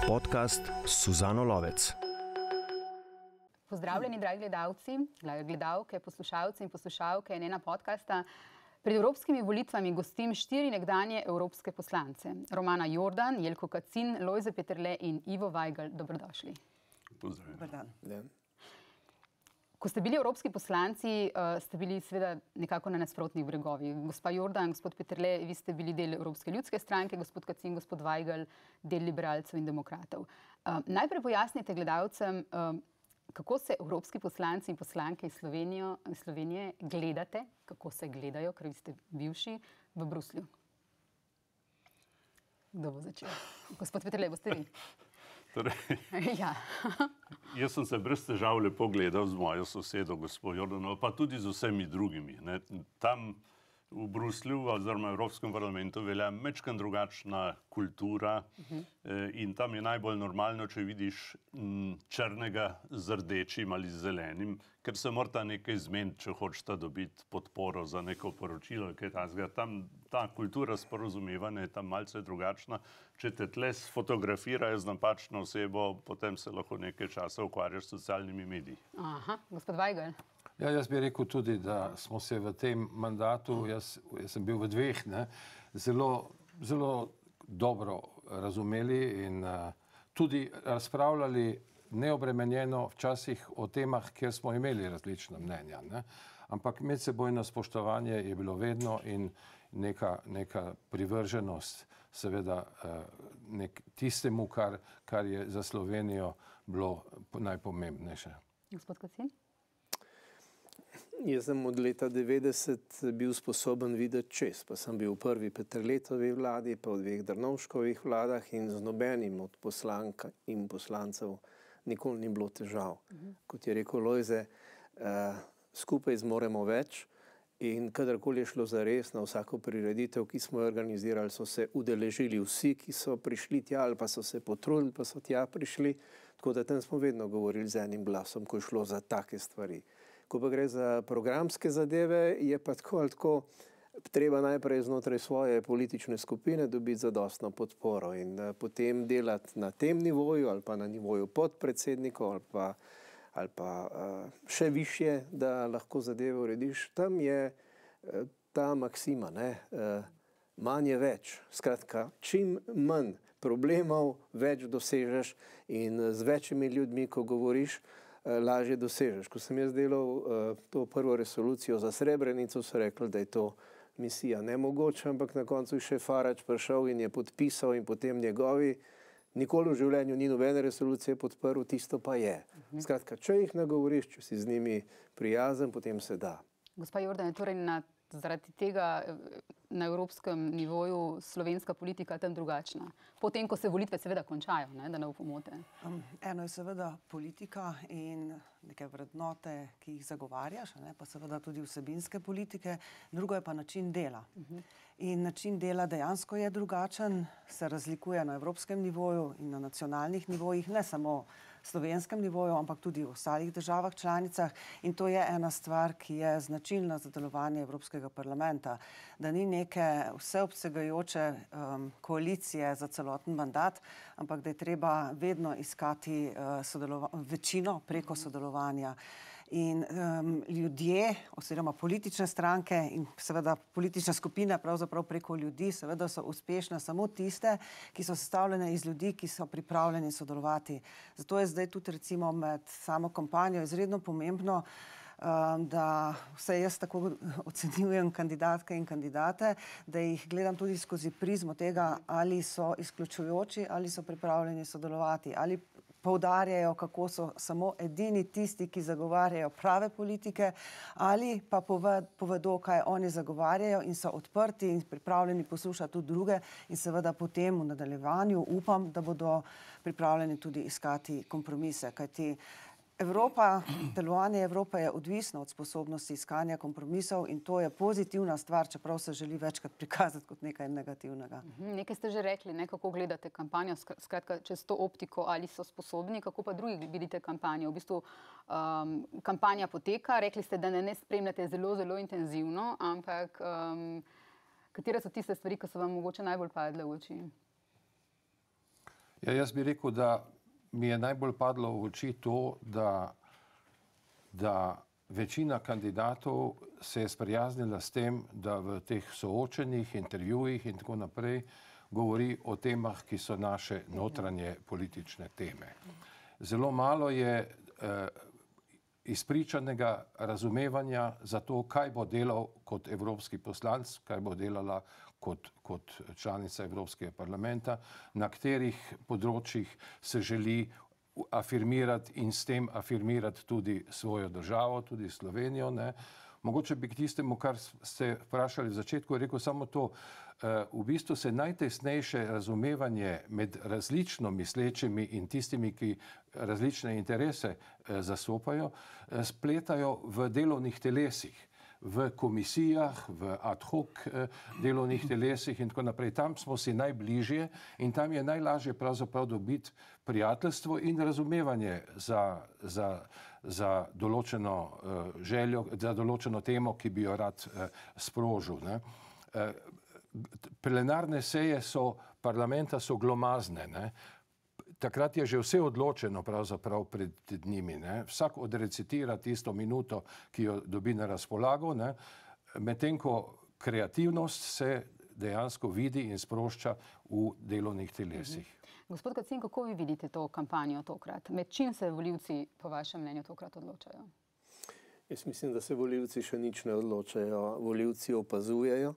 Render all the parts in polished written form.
Podcast Suzano Lovec. Pozdravljeni, dragi gledalci, gledalke, poslušalci in poslušalke N1 podcasta. Pred evropskimi volitvami gostim 4 nekdanje evropske poslance. Romana Jordan, Jelko Kacin, Lojze Peterle in Ivo Vajgl. Dobrodošli. Pozdravljeni. Dobar dan. Ko ste bili evropski poslanci, ste bili seveda nekako na nasprotnih bregovih. Gospa Jordan, gospod Peterle, vi ste bili del Evropske ljudske stranke, gospod Kacin, gospod Vajgl, del liberalcev in demokratov. Najprej pojasnite gledalcem, kako se evropski poslanci in poslanke iz Slovenije gledate, kako se gledajo, ker vi ste bivši, v Bruslju. Kdo bo začel? Gospod Peterle, boste vi? Ja. Jaz sem se brez težav lepo gledal z mojo sosedo, gospod Jordanovo, pa tudi z vsemi drugimi. Tam v Bruslju oziroma v Evropskem parlamentu velja majčkeno drugačna kultura in tam je najbolj normalno, če vidiš črnega z rdečim ali zelenim, ker se morata nekaj zmeniti, če hočeta dobiti podporo za neko poročilo. Tam ta kultura sporazumevanja je tam malce drugačna. Če te tle sfotografirajo z napačno osebo, potem se lahko nekaj časa ukvarjaš s socialnimi mediji. Aha, gospod Vajgl. Ja, jaz bi rekel tudi, da smo se v tem mandatu, jaz sem bil v dveh, zelo dobro razumeli in tudi razpravljali neobremenjeno včasih o temah, kjer smo imeli različna mnenja. Ampak medsebojno spoštovanje je bilo vedno in neka privrženost seveda tistemu, kar je za Slovenijo bilo najpomembnejše. Gospod Kacin? Jaz sem od leta 90 bil sposoben videti čez, pa sem bil v prvi Peterletovi vladi, pa v 2 Drnovškovih vladah in z nobenim od poslank in poslancev nikoli ni bilo težav. Kot je rekel Lojze, skupaj zmoremo več in kadarkoli je šlo za res, na vsako prireditev, ki smo jo organizirali, so se udeležili vsi, ki so prišli tja ali pa so se potrudili, pa so tja prišli, tako da tam smo vedno govorili z enim glasom, ko je šlo za take stvari. Ko pa gre za programske zadeve, je pa tako ali tako treba najprej znotraj svoje politične skupine dobiti zadostno podporo in potem delati na tem nivoju ali pa na nivoju podpredsednikov ali pa še višje, da lahko zadeve urediš. Tam je ta maksima, manj je več. Skratka, čim manj problemov, več dosežeš in z večjimi ljudmi, ko govoriš, lažje dosežeš. Ko sem jaz delal to prvo resolucijo za Srebrenico, so rekli, da je to misija nemogoča, ampak na koncu je še Farač prišel in je podpisal in potem njegovi. Nikoli v življenju ni nobene resolucije podprl, tisto pa je. Skratka, če jih nagovoriš, če si z njimi prijazen, potem se da. Gospa Jordan, je torej zaradi tega na evropskem nivoju slovenska politika tam drugačna? Potem, ko se volitve seveda končajo, da ne bo pomote. Eno je seveda politika in neke vrednote, ki jih zagovarjaš, pa seveda tudi vsebinske politike, drugo je pa način dela. In način dela dejansko je drugačen, se razlikuje na evropskem nivoju in na nacionalnih nivojih, ne samo slovenskem nivoju, ampak tudi v ostalih državah članicah. In to je ena stvar, ki je značilna za delovanje Evropskega parlamenta, da ni neke vseobsegajoče koalicije za celoten mandat, ampak da je treba vedno iskati večino preko sodelovanja. In ljudje, oziroma politične stranke in seveda politične skupine pravzaprav preko ljudi, seveda so uspešne samo tiste, ki so sestavljene iz ljudi, ki so pripravljeni sodelovati. Zato je zdaj tudi recimo med samo kampanjo izredno pomembno, da vse jaz tako ocenjujem kandidatke in kandidate, da jih gledam tudi skozi prizmo tega, ali so izključujoči, ali so pripravljeni sodelovati, ali poudarjajo, kako so samo edini tisti, ki zagovarjajo prave politike, ali pa povedo, kaj oni zagovarjajo in so odprti in pripravljeni poslušati tudi druge in seveda potem v nadaljevanju upam, da bodo pripravljeni tudi iskati kompromise, kajti delovanje Evrope je odvisno od sposobnosti iskanja kompromisov in to je pozitivna stvar, čeprav se želi večkrat prikazati kot nekaj negativnega. Nekaj ste že rekli, kako gledate kampanjo, skratka čez to optiko, ali so sposobni, kako pa drugi vidite kampanjo. V bistvu kampanja poteka, rekli ste, da ne spremljate zelo, zelo intenzivno, ampak katere so tiste stvari, ki so vam mogoče najbolj padle v oči? Ja, jaz bi rekel, da mi je najbolj padlo v oči to, da večina kandidatov se je sprijaznila s tem, da v teh soočenjih, intervjujih in tako naprej govori o temah, ki so naše notranje politične teme. Zelo malo je izpričanega razumevanja za to, kaj bo delal kot evropski poslanec, kaj bo delala kot članica Evropskega parlamenta, na katerih področjih se želi afirmirati in s tem afirmirati tudi svojo državo, tudi Slovenijo. Mogoče bi k tistemu, kar ste vprašali v začetku, rekel samo to. V bistvu se najtesnejše razumevanje med različno mislečimi in tistimi, ki različne interese zastopajo, spletajo v delovnih telesih, v komisijah, v ad hoc delovnih telesih in tako naprej. Tam smo si najbližje in tam je najlažje pravzaprav dobiti prijateljstvo in razumevanje za določeno željo, za določeno temo, ki bi jo rad sprožil. Plenarne seje parlamenta so glomazne. Takrat je že vse odločeno pravzaprav pred njimi. Vsak odrecitira tisto minuto, ki jo dobi na razpolago, medtem ko kreativnost se dejansko vidi in sprošča v delovnih telesih. Gospod Kacin, kako vi vidite to kampanjo tokrat? Med čim se volivci, po vašem mnenju, tokrat odločajo? Jaz mislim, da se volivci še nič ne odločajo. Volivci opazujejo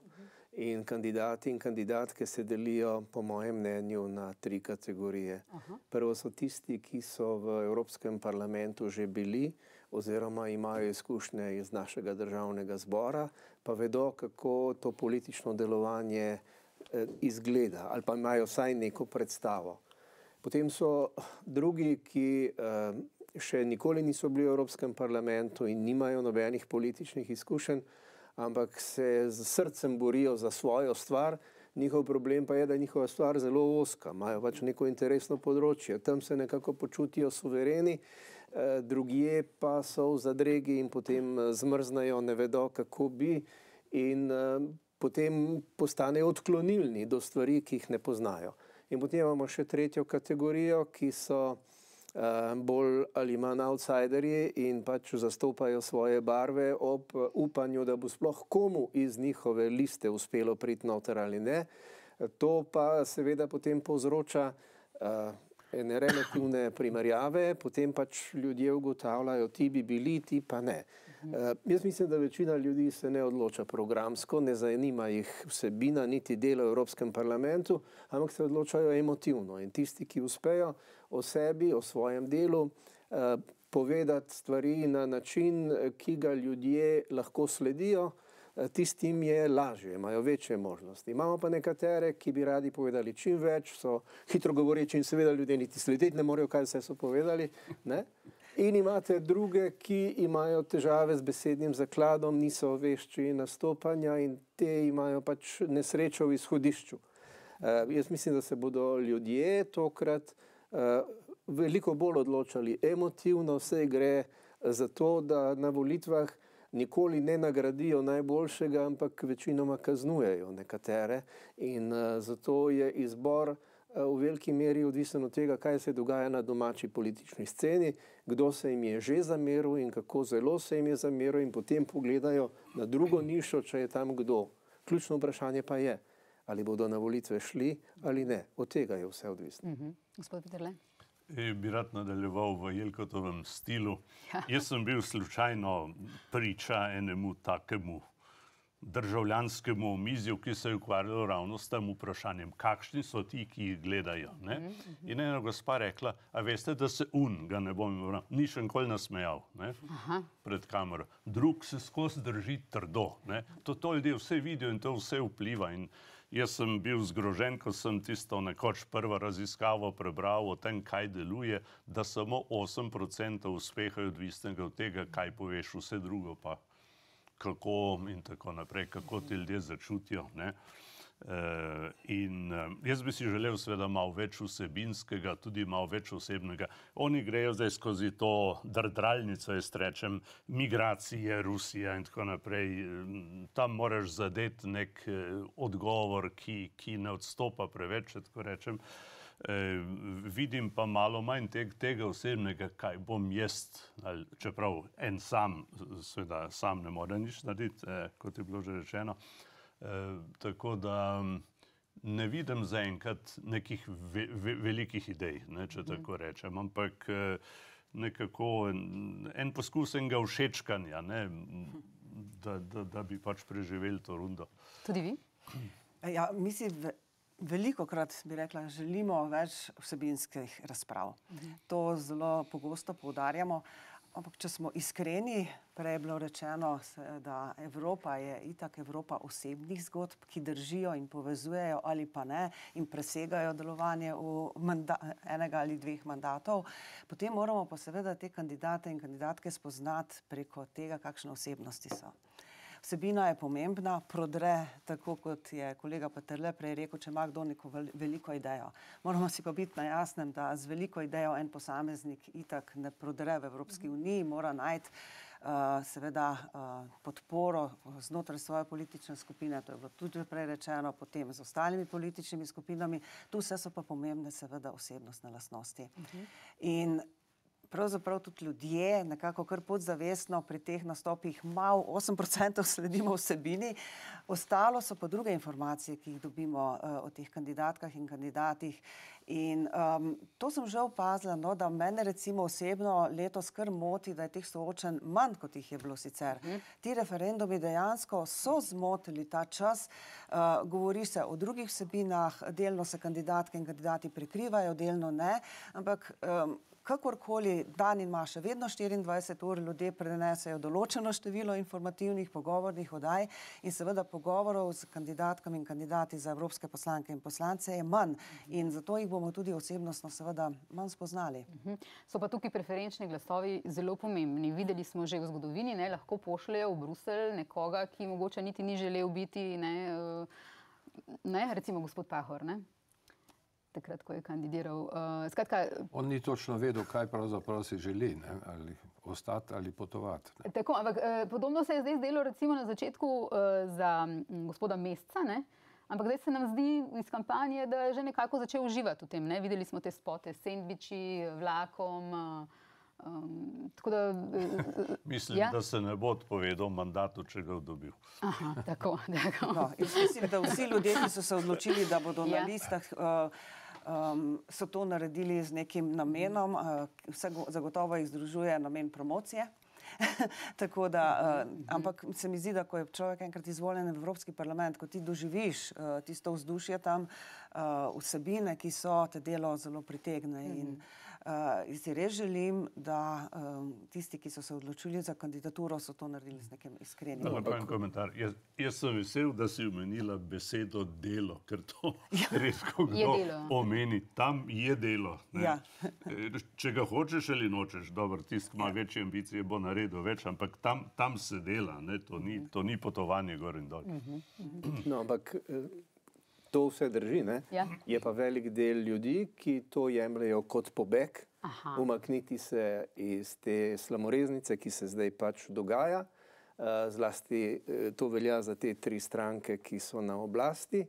in kandidati in kandidatke se delijo, po mojem mnenju, na 3 kategorije. Prvo so tisti, ki so v Evropskem parlamentu že bili oziroma imajo izkušnje iz našega državnega zbora, pa vedo, kako to politično delovanje izgleda ali pa imajo vsaj neko predstavo. Potem so drugi, ki še nikoli niso bili v Evropskem parlamentu in nimajo nobenih političnih izkušenj, ampak se z srcem borijo za svojo stvar. Njihov problem pa je, da je njihova stvar zelo ozka, imajo pač neko interesno področje. Tam se nekako počutijo suvereni, drugje pa so v zadregi in potem zmrznajo, ne vedo, kako bi, in potem postanejo odklonilni do stvari, ki jih ne poznajo. In potem imamo še 3. kategorijo, ki so bolj ali manj outsiderji in pač zastopajo svoje barve ob upanju, da bo sploh komu iz njihove liste uspelo priti noter ali ne. To pa seveda potem povzroča ene relativne primerjave, potem pač ljudje ugotavljajo, ti bi bili, ti pa ne. Jaz mislim, da večina ljudi se ne odloča programsko, ne zanima jih vsebina niti delo v Evropskem parlamentu, ampak se odločajo emotivno. In tisti, ki uspejo o sebi, o svojem delu, povedati stvari na način, ki ga ljudje lahko sledijo, tistim je lažje, imajo večje možnosti. Imamo pa nekatere, ki bi radi povedali čim več, so hitro govoreči in seveda ljudje niti slediti ne morejo, kaj vse so povedali. In imate druge, ki imajo težave z besednim zakladom, niso vešči nastopanja in te imajo pač nesrečo v izhodišču. Jaz mislim, da se bodo ljudje tokrat veliko bolj odločali emotivno, vse gre za to, da na volitvah nikoli ne nagradijo najboljšega, ampak večinoma kaznujejo nekatere in zato je izbor v veliki meri odvisen od tega, kaj se dogaja na domači politični sceni, kdo se jim je že zameril in kako zelo se jim je zameril in potem pogledajo na drugo nišo, če je tam kdo. Ključno vprašanje pa je, ali bodo na volitve šli ali ne. Od tega je vse odvisno. Gospod Peterle? Bi rad nadaljeval v Jelkotovem stilu. Jaz sem bil slučajno priča enemu takemu državljanskemu omizju, ki se je ukvarjalo ravno s tem vprašanjem, kakšni so ti, ki jih gledajo. In ena gospa rekla, a veste, da se ga ne bom imel, ni še nikoli nasmejal pred kamero. Drug se skozi drži trdo. To ljudje vse vidijo in to vse vpliva. In jaz sem bil zgrožen, ko sem tisto nekoč prvo raziskavo prebral o tem, kaj deluje, da samo 8% uspeha je odvisnega od tega, kaj poveš, vse drugo pa kako in tako naprej, kako ti ljudje začutijo. Jaz bi si želel seveda malo več vsebinskega, tudi malo več osebnega. Oni grejo zdaj skozi to drdralnico, jaz rečem, migracije, Rusija in tako naprej. Tam moraš zadeti nek odgovor, ki ne odstopa preveč, če tako rečem. Vidim pa malo manj tega osebnega, kaj bom jaz, čeprav en sam, seveda sam ne more nič narediti, kot je bilo že rečeno. Tako da ne vidim zaenkrat nekih velikih idej, če tako rečem, ampak nekako en poskus enega všečkanja, da bi pač preživeli to rundo. Tudi vi? Ja, mislim, velikokrat bi rekla, želimo več vsebinskih razprav. To zelo pogosto poudarjamo. Ampak, če smo iskreni, prej je bilo rečeno, da Evropa je itak Evropa osebnih zgodb, ki držijo in povezujejo ali pa ne in presegajo delovanje enega ali dveh mandatov. Potem moramo pa seveda te kandidate in kandidatke spoznati preko tega, kakšne osebnosti so. Vsebina je pomembna, prodre, tako kot je kolega Peterle prej rekel, če ima kdo neko veliko idejo. Moramo si pa biti na jasnem, da z veliko idejo en posameznik itak ne prodre v Evropski uniji, mora najti seveda podporo znotraj svoje politične skupine, to je bilo tudi prej rečeno, potem z ostalimi političnimi skupinami. Tu vse so pa pomembne seveda osebnostne lastnosti. In pravzaprav tudi ljudje nekako kar podzavestno pri teh nastopih malo 8% sledimo vsebini, ostalo so pa druge informacije, ki jih dobimo o teh kandidatkah in kandidatih. In to sem že opazila, da mene recimo osebno letos kar moti, da je teh soočenj manj, kot jih je bilo sicer. Ti referendumi dejansko so zmotili ta čas, govori se o drugih vsebinah, delno se kandidatke in kandidati prikrivajo, delno ne, ampak kakorkoli dan ima še vedno 24 ur, ljudje prenesejo določeno število informativnih pogovornih oddaj in seveda pogovorov z kandidatkami in kandidati za evropske poslanke in poslance je manj in zato jih bomo tudi osebnostno seveda manj spoznali. So pa tukaj preferenčni glasovi zelo pomembni. Videli smo že v zgodovini, lahko pošljejo v Bruselj nekoga, ki mogoče niti ni želel biti, recimo gospod Pahor, takrat, ko je kandidiral. On ni točno vedel, kaj pravzaprav si želi, ali ostati ali potovati. Tako, ampak podobno se je zdaj zdelo recimo na začetku za gospoda Mesca, ampak zdaj se nam zdi iz kampanje, da je že nekako začel uživati v tem. Videli smo te spote s sendviči, vlakom, tako da... Mislim, da se ne bo odpovedal mandatu, če ga dobil. Aha, tako. Mislim, da vsi ljudje, ki so se odločili, da bodo na listah, so to naredili z nekim namenom, zagotovo jih združuje namen promocije. Tako da, ampak se mi zdi, da ko je človek enkrat izvoljen v Evropski parlament, ko ti doživiš tisto vzdušje tam, vsebine, ki so, te delo zelo pritegne in si res želim, da tisti, ki so se odločili za kandidaturo, so to naredili z nekim iskrenim. En komentar. Jaz sem vesel, da si omenila besedo delo, ker to redko kdo omeni. Tam je delo. Če ga hočeš ali nočeš, dobro, tisti, ki ima večje ambicije, bo naredil več, ampak tam se dela, to ni potovanje gor in dol. No, ampak to vse drži, je pa velik del ljudi, ki to jemljajo kot pobeg, umakniti se iz te slamoreznice, ki se zdaj pač dogaja. Zlasti to velja za te tri stranke, ki so na oblasti.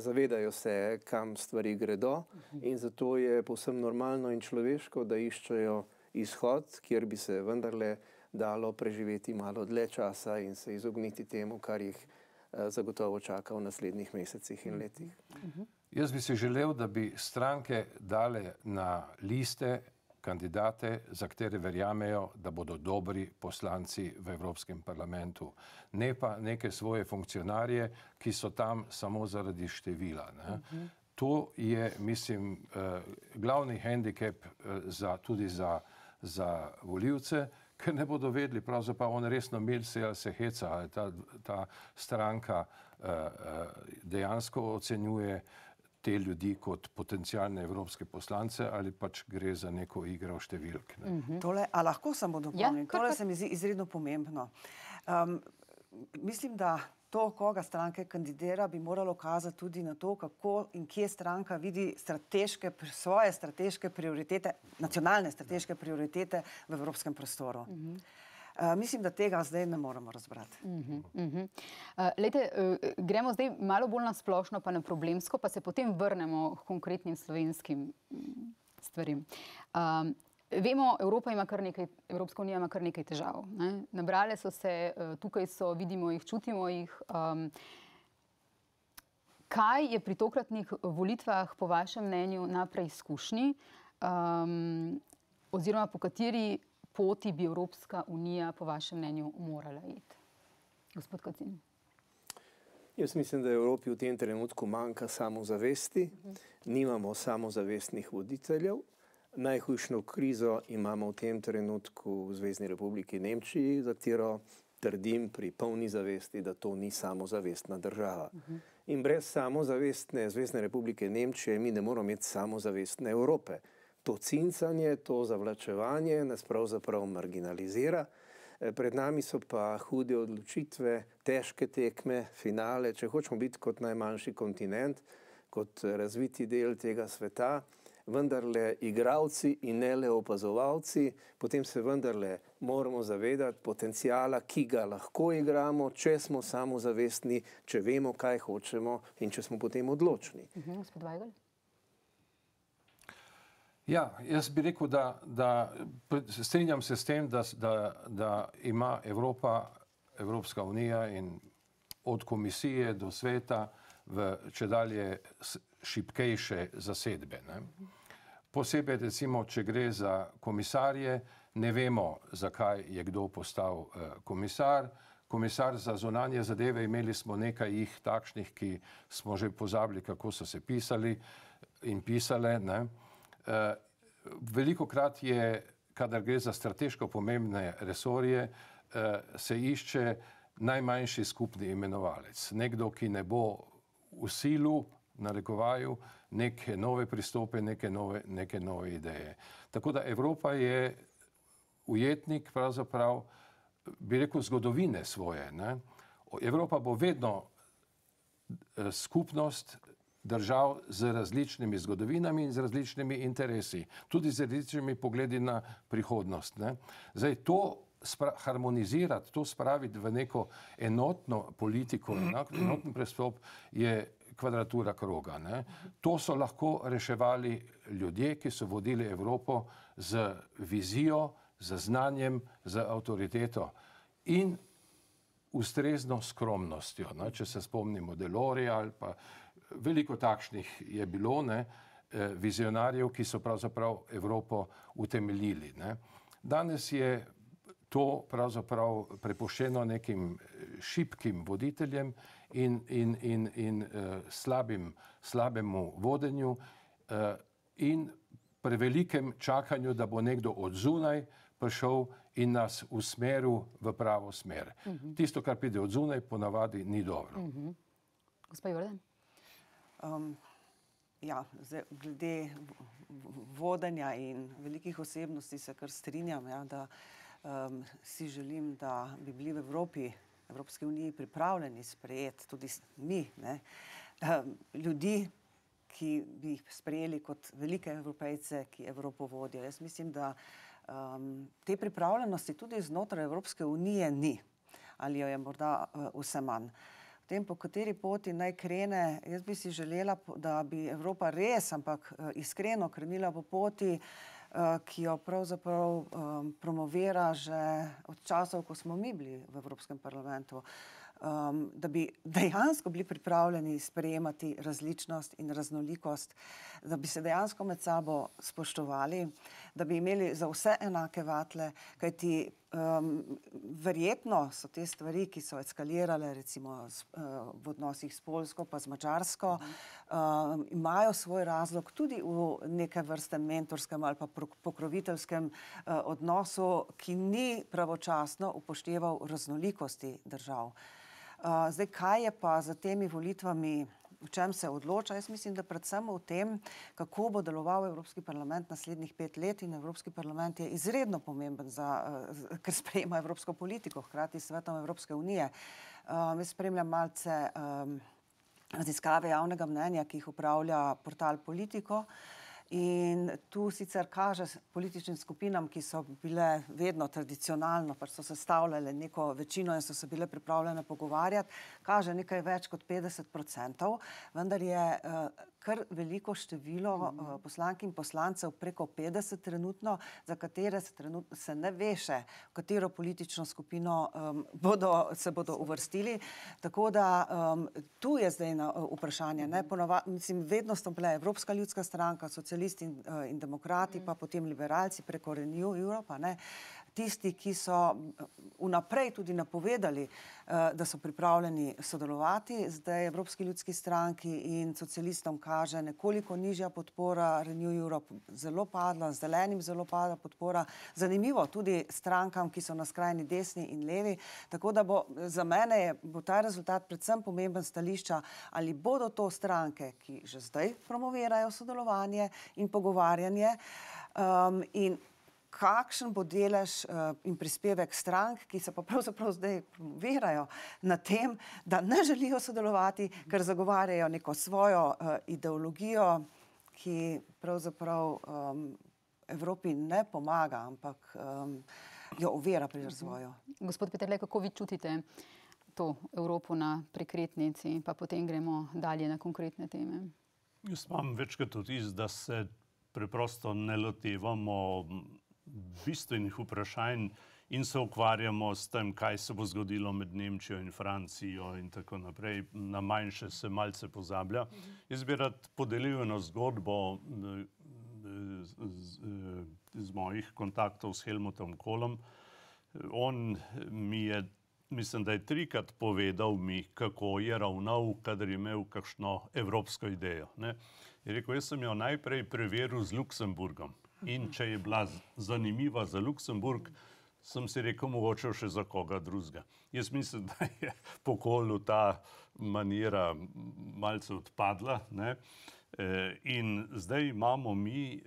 Zavedajo se, kam stvari gredo in zato je povsem normalno in človeško, da iščejo izhod, kjer bi se vendarle dalo preživeti malo dlje časa in se izogniti temu, kar jih zagotovo čaka v naslednjih mesecih in letih. Jaz bi si želel, da bi stranke dale na liste kandidate, za katere verjamejo, da bodo dobri poslanci v Evropskem parlamentu. Ne pa neke svoje funkcionarje, ki so tam samo zaradi števila. To je, mislim, glavni hendikep tudi za volivce, ker ne bodo vedeli, pravzaprav on resno milce ali se heca, ali ta stranka dejansko ocenjuje te ljudi kot potencialne evropske poslance ali pač gre za neko igro številk. A lahko samo dopolnim? Tole se mi zdi izredno pomembno. Mislim, da to, koga stranke kandidira, bi moralo kazati tudi na to, kako in kje stranka vidi svoje strateške prioritete, nacionalne strateške prioritete v evropskem prostoru. Mislim, da tega zdaj ne moremo razbrati. Lejte, gremo zdaj malo bolj na splošno, pa na problemsko, pa se potem vrnemo k konkretnim slovenskim stvarim. Vemo, Evropska unija ima kar nekaj težav. Ne? Nabrale so se, tukaj so, vidimo jih, čutimo jih. Kaj je pri tokratnih volitvah po vašem mnenju na preizkušnji, oziroma po kateri poti bi Evropska unija po vašem mnenju morala iti? Gospod Kacin. Jaz mislim, da Evropi v tem trenutku manjka samozavesti. Nimamo samozavestnih voditeljev. Najhujšno krizo imamo v tem trenutku v Zvezni republiki Nemčiji, za katero trdim pri polni zavesti, da to ni samozavestna država. In brez samozavestne Zvezne republike Nemčije mi ne moramo imeti samozavestne Evrope. To cincanje, to zavlačevanje nas pravzaprav marginalizira. Pred nami so pa hude odločitve, težke tekme, finale. Če hočemo biti kot najmanjši kontinent, kot razviti del tega sveta, vendarle igralci in ne le opazovalci, potem se vendarle moramo zavedati potencijala, ki ga lahko igramo, če smo samozavestni, če vemo, kaj hočemo in če smo potem odločni. Gospod Weigl? Ja, jaz bi rekel, da strinjam se s tem, da ima Evropska unija in od komisije do sveta v čedalje šibkejše zasedbe. Ne? Posebej recimo, če gre za komisarje, ne vemo, zakaj je kdo postal komisar. Komisar za zunanje zadeve, imeli smo nekaj jih takšnih, ki smo že pozabili, kako so se pisali in pisale. Ne? Velikokrat je, kadar gre za strateško pomembne resorje, se išče najmanjši skupni imenovalec. Nekdo, ki ne bo v silu, narekovaju, neke nove pristope, neke nove ideje. Tako da Evropa je ujetnik pravzaprav, bi rekel, zgodovine svoje. Ne? Evropa bo vedno skupnost držav z različnimi zgodovinami in z različnimi interesi, tudi z različnimi pogledi na prihodnost. Ne? Zdaj, to harmonizirati, to spraviti v neko enotno politiko, enoten pristop je kvadratura kroga. Ne? To so lahko reševali ljudje, ki so vodili Evropo z vizijo, z znanjem, z avtoriteto in ustrezno skromnostjo. Ne? Če se spomnimo Delorja ali pa veliko takšnih je bilo, ne, vizionarjev, ki so pravzaprav Evropo utemeljili. Ne. Danes je to pravzaprav prepuščeno nekim šibkim voditeljem in slabemu vodenju in prevelikem čakanju, da bo nekdo od zunaj prišel in nas usmeril v pravo smer. Tisto, kar pride od zunaj, ponavadi ni dobro. Gospa Jordan? Ja, glede vodenja in velikih osebnosti se kar strinjam, ja, da si želim, da bi bili v Evropski uniji pripravljeni sprejeti tudi mi, ne, ljudi, ki bi jih sprejeli kot velike Evropejce, ki Evropo vodijo. Jaz mislim, da te pripravljenosti tudi znotraj Evropske unije ni, ali jo je morda vse manj. Tem, po kateri poti naj krene, jaz bi si želela, da bi Evropa res, ampak iskreno krenila po poti, ki jo pravzaprav promovira že od časov, ko smo mi bili v Evropskem parlamentu, da bi dejansko bili pripravljeni sprejemati različnost in raznolikost, da bi se dejansko med sabo spoštovali, da bi imeli za vse enake vatle, kajti verjetno so te stvari, ki so eskalirale recimo v odnosih s Poljsko pa z Madžarsko, imajo svoj razlog tudi v neke vrste mentorskem ali pa pokroviteljskem odnosu, ki ni pravočasno upošteval raznolikosti držav. Zdaj, kaj je pa za temi volitvami v čem se odloča? Jaz mislim, da predvsem v tem, kako bo deloval Evropski parlament naslednjih 5 let, in Evropski parlament je izredno pomemben, ker sprejema evropsko politiko, hkrati s Svetom Evropske unije. Jaz spremljam malce raziskave javnega mnenja, ki jih upravlja portal Politico. In tu sicer kaže političnim skupinam, ki so bile vedno tradicionalno, pa so sestavljale neko večino in so se bile pripravljene pogovarjati, kaže nekaj več kot 50%, vendar je kar veliko število poslank in poslancev, preko 50 trenutno, za katere se ne ve še, v katero politično skupino se bodo uvrstili. Tako da tu je zdaj vprašanje. Mislim, vedno sta bile Evropska ljudska stranka, socialisti in demokrati, pa potem liberalci preko Renew Europe, tisti, ki so vnaprej tudi napovedali, da so pripravljeni sodelovati. Zdaj Evropski ljudski stranki in socialistom kaže nekoliko nižja podpora, Renew Europe zelo padla, Zelenim zelo pada podpora. Zanimivo tudi strankam, ki so na skrajni desni in levi. Tako da za mene bo ta rezultat predvsem pomemben stališča, ali bodo to stranke, ki že zdaj promovirajo sodelovanje in pogovarjanje, in kakšen bo delež in prispevek strank, ki se pa pravzaprav zdaj promovirajo na tem, da ne želijo sodelovati, ker zagovarjajo neko svojo ideologijo, ki pravzaprav Evropi ne pomaga, ampak jo ovira pri razvoju. Gospod Peterle, kako vi čutite to Evropo na prekretnici, pa potem gremo dalje na konkretne teme? Jaz imam večkrat vtis, da se preprosto ne lotevamo bistvenih vprašanj in se ukvarjamo s tem, kaj se bo zgodilo med Nemčijo in Francijo in tako naprej. Na manjše se malce pozablja. Jaz bi rad podelil eno zgodbo iz mojih kontaktov s Helmutom Kohlom. On mi je, mislim, da je 3-krat povedal mi, kako je ravnal, kadar je imel kakšno evropsko idejo. Je rekel, jaz sem jo najprej preveril z Luksemburgom. In če je bila zanimiva za Luksemburg, sem si rekel, mogoče še za koga drugega. Jaz mislim, da je po Kohlu ta manira malce odpadla. In zdaj imamo mi,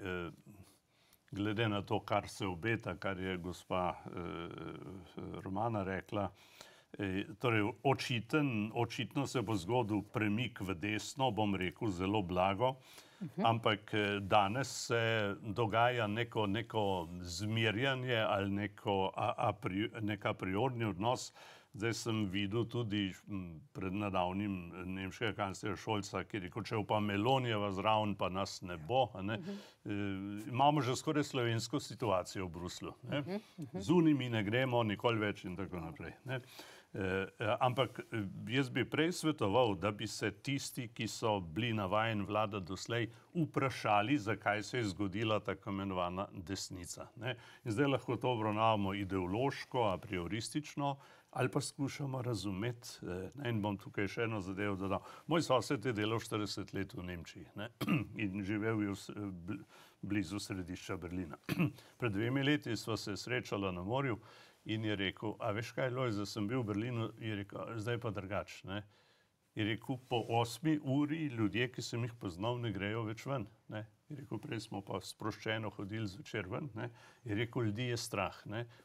glede na to, kar se obeta, kar je gospa Romana rekla, torej očitno se bo zgodil premik v desno, bom rekel zelo blago, ampak danes se dogaja neko zmerjanje ali nek a priorni odnos. Zdaj sem videl tudi pred nedavnim nemškega kanclerja Scholza, ki je rekel, če pa Melonijeva zraven, pa nas ne bo. Imamo že skoraj slovensko situacijo v Bruslju. Z unimi ne gremo nikoli več in tako naprej. Ampak jaz bi prej svetoval, da bi se tisti, ki so bili navajeni vladati doslej, vprašali, zakaj se je zgodila tako imenovana desnica. In zdaj lahko to obravnavamo ideološko, a prioristično, ali pa skušamo razumeti. In bom tukaj še eno zadevo dodal. Moj sosed je delal 40 let v Nemčiji in živel je blizu središča Berlina. Pred 2 leti sva se srečala na morju in je rekel, a veš kaj, Lojze, sem bil v Berlinu, je rekel, zdaj pa drugač. Je rekel, po 8 uri ljudje, ki sem jih poznal, ne grejo več ven. Je rekel, prej smo pa sproščeno hodili zvečer ven. Je rekel, ljudi je strah.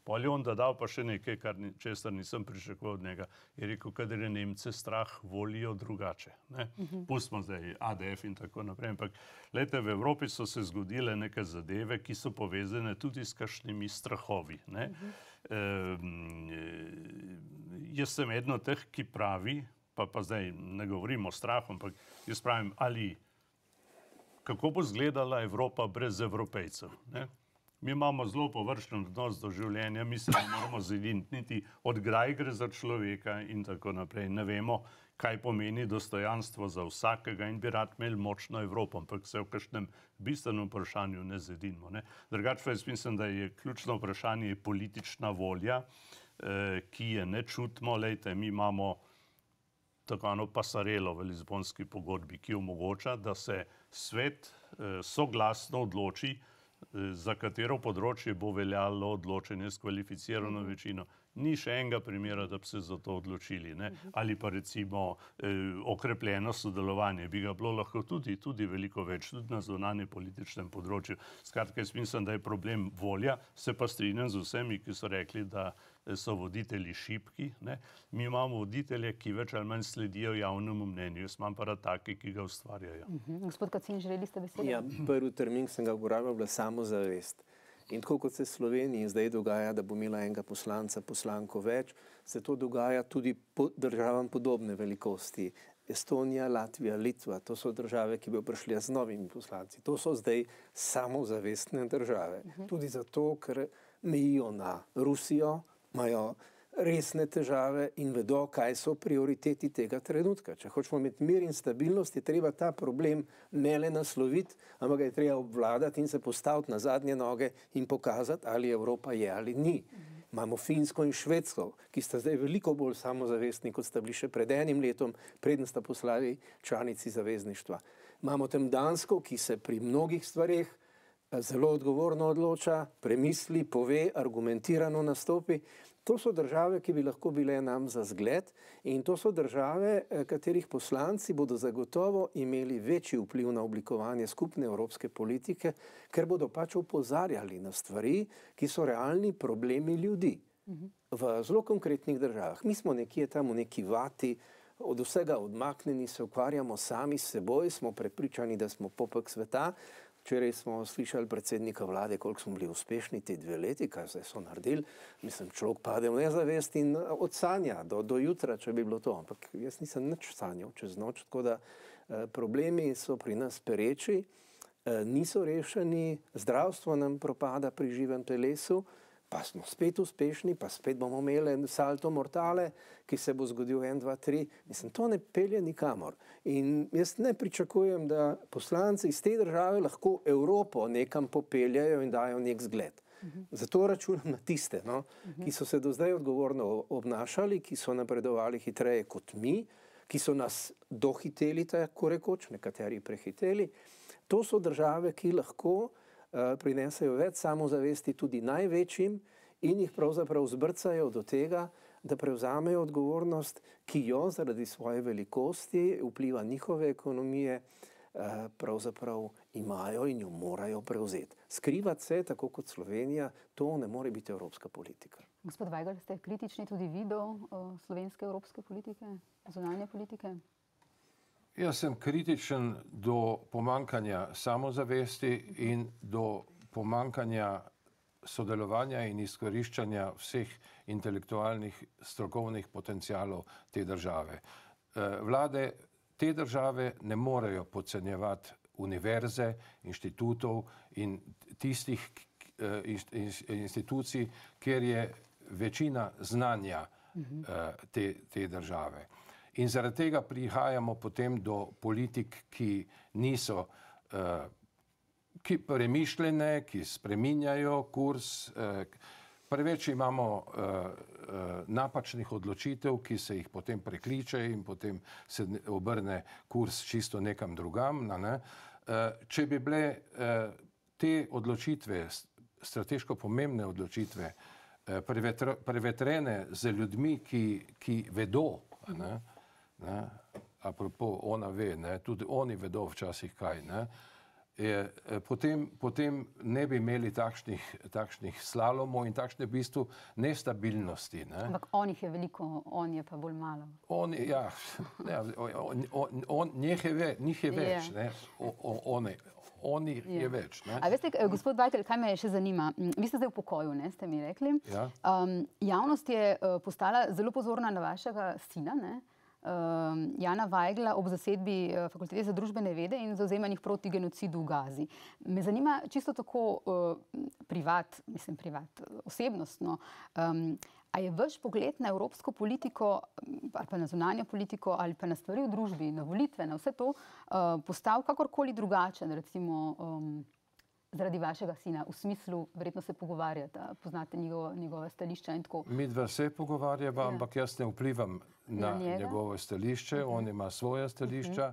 Pol je on dodal pa še nekaj, česar nisem pričakoval od njega. Je rekel, kadar je Nemce strah, volijo drugače. Pustimo zdaj ADF in tako naprej. Ampak, glejte, v Evropi so se zgodile neke zadeve, ki so povezane tudi s kakšnimi strahovi. Jaz sem eden od teh, ki pravi, pa zdaj ne govorim o strahu, ampak jaz pravim, kako bo izgledala Evropa brez Evropejcev. Mi imamo zelo površen odnos do življenja, mi se ne moramo zediniti, od kdaj gre za človeka in tako naprej. Ne vemo, kaj pomeni dostojanstvo za vsakega in bi rad imeli močno Evropo, ampak se v kakšnem bistvenem vprašanju ne zedinimo. Drugače pa jaz mislim, da je ključno vprašanje politična volja, ki je ne čutimo. Lejte, mi imamo tako eno pasarelo v Lizbonski pogodbi, ki omogoča, da se svet soglasno odloči, za katero področje bo veljalo odločenje s kvalificirano večino. Ni še enega primera, da bi se za to odločili. Ne? Ali pa recimo okrepljeno sodelovanje. Bi ga bilo lahko tudi veliko več, tudi na zunanje političnem področju. Skratka, jaz mislim, da je problem volja. Se pa strinjam z vsemi, ki so rekli, da so voditelji šibki. Ne? Mi imamo voditelje, ki več ali manj sledijo javnemu mnenju. Jaz imam pa rad take, ki ga ustvarjajo. Gospod Kacin, želeli ste besedo? Ja, prvi termin, ki sem ga uporabil, bila samozavest. In tako kot se v Sloveniji zdaj dogaja, da bo imela enega poslanca, poslanko več, se to dogaja tudi državam podobne velikosti. Estonija, Latvija, Litva, to so države, ki bi prišli z novimi poslanci. To so zdaj samozavestne države. Tudi zato, ker mejijo na Rusijo, imajo resne težave in vedo, kaj so prioriteti tega trenutka. Če hočemo imeti mir in stabilnost, je treba ta problem ne le nasloviti, ampak ga je treba obvladati in se postaviti na zadnje noge in pokazati, ali Evropa je ali ni. Imamo Finsko in Švedsko, ki sta zdaj veliko bolj samozavestni, kot sta bili še pred enim letom, preden sta poslali članici zavezništva. Imamo tam Dansko, ki se pri mnogih stvareh zelo odgovorno odloča, premisli, pove, argumentirano nastopi. To so države, ki bi lahko bile nam za zgled, in to so države, katerih poslanci bodo zagotovo imeli večji vpliv na oblikovanje skupne evropske politike, ker bodo pač opozarjali na stvari, ki so realni problemi ljudi v zelo konkretnih državah. Mi smo nekje tam v neki vati, od vsega odmaknjeni, se ukvarjamo sami s seboj, smo prepričani, da smo popek sveta. Včeraj smo slišali predsednika vlade, koliko smo bili uspešni te 2 leti, kaj so naredili. Mislim, človek pade v nezavest in odsanja do jutra, če bi bilo to. Ampak jaz nisem nič sanjal čez noč, tako da problemi so pri nas pereči, niso rešeni, zdravstvo nam propada pri živem telesu, pa smo spet uspešni, pa spet bomo imeli salto mortale, ki se bo zgodil 1, 2, 3. Mislim, to ne pelje nikamor. In jaz ne pričakujem, da poslanci iz te države lahko Evropo nekam popeljajo in dajo nek zgled. Zato računam na tiste, ki so se do zdaj odgovorno obnašali, ki so napredovali hitreje kot mi, ki so nas dohiteli, tako rekoč, nekateri prehiteli. To so države, ki lahko prinesejo več samozavesti tudi največjim in jih pravzaprav zbrcajo do tega, da prevzamejo odgovornost, ki jo zaradi svoje velikosti, vpliva njihove ekonomije, pravzaprav imajo in jo morajo prevzeti. Skrivati se, tako kot Slovenija, to ne more biti evropska politika. Gospod Vajgl, ste kritični tudi vi do slovenske evropske politike, zunanje politike? Jaz sem kritičen do pomankanja samozavesti in do pomankanja sodelovanja in izkoriščanja vseh intelektualnih, strokovnih potencialov te države. Vlade te države ne morejo podcenjevati univerze, inštitutov in tistih institucij, kjer je večina znanja te države. In zaradi tega prihajamo potem do politik, ki niso premišljene, ki spreminjajo kurs. Preveč imamo napačnih odločitev, ki se jih potem prekliče in potem se obrne kurs čisto nekam drugam. Če bi bile te odločitve, strateško pomembne odločitve, prevetrene z ljudmi, ki vedo, apropo ona ve, tudi oni vedo včasih kaj, potem ne bi imeli takšnih slalomov in takšne v bistvu nestabilnosti. Ampak on jih je veliko, on je pa bolj malo. Njih je več, oni je več. A veste, gospod Vajgl, kaj me še zanima? Vi ste zdaj v pokoju, ste mi rekli. Ja. Javnost je postala zelo pozorna na vašega sina, Jana Vajgla, ob zasedbi Fakultete za družbene vede in zavzemanjih proti genocidu v Gazi. Me zanima čisto tako osebnostno, a je vaš pogled na evropsko politiko ali pa na zunanjo politiko ali pa na stvari v družbi, na volitve, na vse to postal kakorkoli drugačen, recimo zaradi vašega sina, v smislu, verjetno se pogovarjate, poznate njegove stališča in tako. Midva se pogovarjava, ampak jaz ne vplivam na njegovo stališče, on ima svoja stališča.